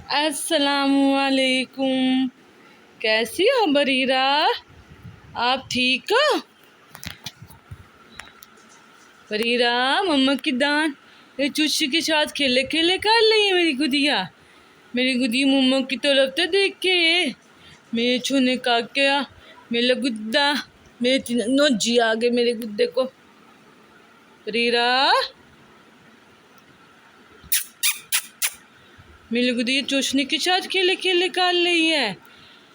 अस्सलामुअलैकुम। कैसी हो बरीरा? आप ठीक हो बरीरा? मम्मा की दान ये चुस्सी के साथ खेले खेले कर रही है मेरी गुदिया मम्मा की तरफ तो देख के मेरे छूने का क्या मेरा गुद्दा मेरे नोजी आ गए मेरे गुद्दे को। बरीरा मेरी गुदिया चूसने के साथ खेले खेले कर रही है।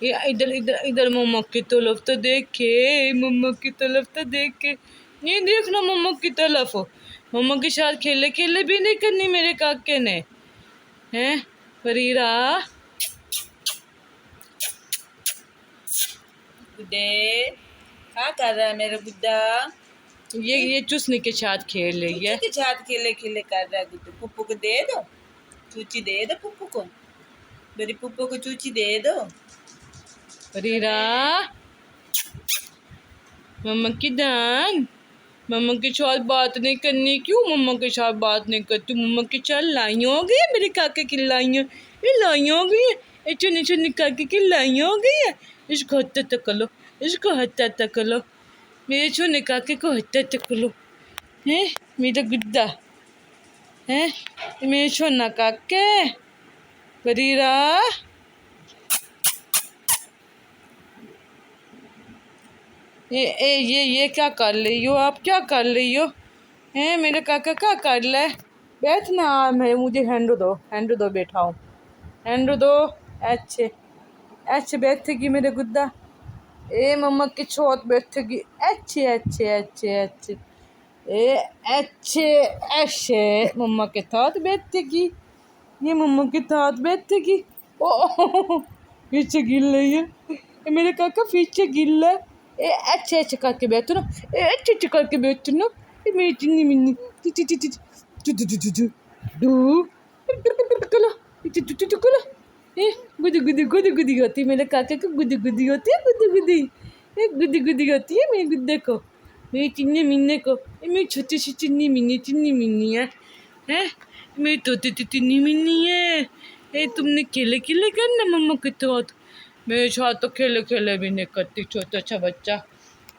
ये इधर इधर इधर मम्मा की तरफ तो देखे, मम्मा की तरफ तो देखे, ये देखना मम्मा की तरफ। मम्मा के साथ खेले खेले भी नहीं करनी मेरे काके ने। हैं बरीरा गुड्डे क्या कर रहा है मेरा गुड्डा? ये चूसने के साथ खेल रही है। के साथ खेले खेले कर रहा है गुड्डू। पुप्पू को दे दो, चूची दे दो पुप्पू को, मेरी पुप्पू को चूची दे दो। बरीरा मम्मा की दान मम्मा के साथ बात नहीं करनी, क्यों मम्मा के साथ बात नहीं करती? मम्मा के साथ लाइयाँ हो गई है मेरे काके की लाइयाँ, ये लाइयाँ हो गई है, ये चुनी चुनी काके की लाइयाँ हो गई है। इसको हत्या तक लो, इसको हत्या तक लो, मेरे चुने काके को हत्या तक लो। हैं मेरा गुद्दा है मेरे छोना काके। बरीरा ये क्या कर रही हो आप? क्या कर रही हो? हैं मेरे काका क्या कर रहा है? बैठ ना, मुझे हैंड दो बैठाओ, हैंड दो। अच्छे अच्छे बैठेगी मेरे गुद्दा। ए मम्मा की छोट बैठेगी। अच्छे अच्छे अच्छे अच्छे ए अच्छे अच्छे मम्मा के साथ बैठेगी, ये मम्मा के साथ बैठेगी। ओ पीछे गिर रही है, ये मेरे काका पीछे गिर रहा है। ए अच्छे अच्छे करके बैठो ना, ए अच्छे अच्छे करके बैठो ना, ये मेरी चिन्नी मिन्नी टी टी टी टी टू टू टू टू टू डू कलो टू टू कलो। ए गुदी गुदी गुदी गुदी होती है मेरे काके को, गुदी गुदी होती है, गुदी गुदी, ए गुदी गुदी होती है मेरे गुद्दे को, मेरी चिन्नी मिन्नी को। ये मेरी छोटी सी चिन्नी मिन्नी है, हैं मेरी तोती चिन्नी मिन्नी है। ए तुमने खेले खेले करना मम्मा के साथ, मेरे साथ तो खेले खेले भी नहीं करती छोटा सा बच्चा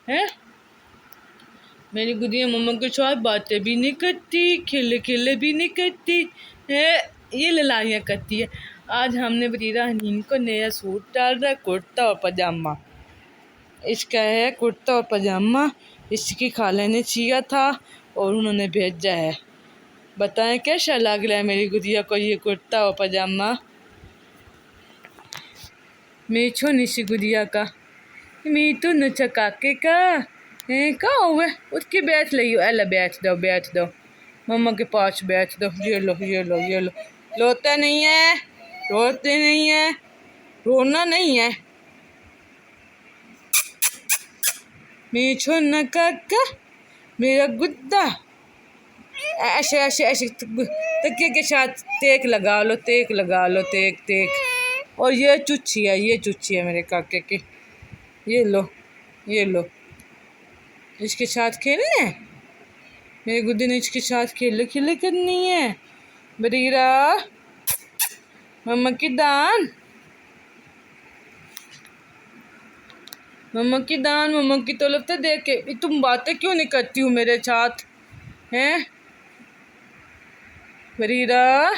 है। मेरी गुड़िया मम्मा के साथ बातें भी नहीं करती, खेले खेले भी नहीं करती है, ये लड़ाइयाँ करती है। आज हमने बरीरा हनीन को नया सूट डाल रहा है, कुर्ता और पजामा। इसका है कुर्ता और पजामा, इसकी खाला ने सिया था और उन्होंने भेजा है। बताएं कैसा लग रहा है मेरी गुड़िया को ये कुर्ता और पजामा? मेरी छोटी सी गुड़िया का, मेरी तो नचा काके का है। कहाँ हुआ? उठ के बैठ लियो, अल्लाह बैठ दो मम्मा के पास बैठ दो। ये लो ये लो ये लो, रोते नहीं है, रोते नहीं है, रोना नहीं है। मेरी छोना काका मेरा गुद्दा। ऐसे ऐसे ऐसे तकिए के साथ तेक लगा लो, तेक लगा लो, तेक तेक। और ये चुच्छी है मेरे काके की, ये लो ये लो, इसके साथ खेलना है मेरे गुद्दे ने, इसके साथ खेले खेले करनी है। बरीरा मम्मा की दान मम्मा की दान मम्मा की तरफ तो देखे। तुम बातें क्यों नहीं करती हो मेरे साथ हैं बरीरा?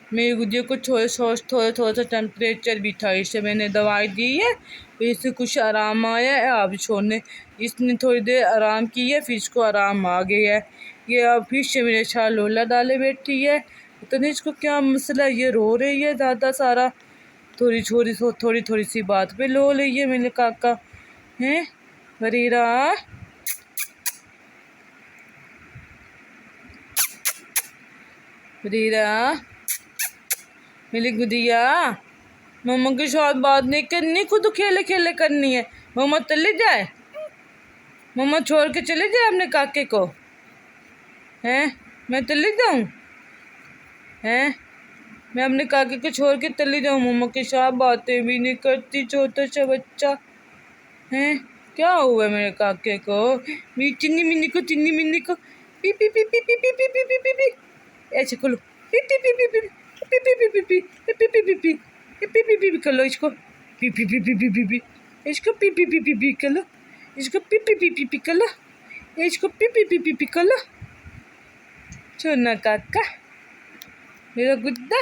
मेरी गुड़िया को थोड़ा सा टेम्परेचर भी था, इससे मैंने दवाई दी है, फिर इससे कुछ आराम आया है। अब छोड़ने इसने थोड़ी देर आराम की है, फिर इसको आराम आ गया है। ये अब फिर से मेरे साथ लोला डाले बैठी है, पता नहीं इसको क्या मसला है, ये रो रही है ज़्यादा सारा, थोड़ी थोड़ी सी बात पे लो रही है मेरे काका हैं। बरीरा बरीरा मेरी गुड़िया मम्मा के साथ बात नहीं करनी, खुद खेले खेले करनी है। मम्मा चले जाए, मम्मा छोड़ के चले जाए अपने काके को हैं, मैं चली जाऊँ हैं, मैं अपने काके को छोड़ के चली जाऊँ? मम्मा के साथ बातें भी नहीं करती छोटा सा बच्चा हैं। क्या हुआ मेरे काके को? मेरी चिन्नी मिन्नी को पी पी पी पी पी पी पी पी पी पी पी ऐसे खोलो, पी पी पी पी पी पी पी पी पी पी पी पी पी पी पी कर लो इसको पी पी पी पी पी पी पी इसको पी पी पी पी पी कर लो इसको पी पी पी पी पी कर लो इसको पी पी पी पी पी कर लो सोना काका मेरा गुड्डा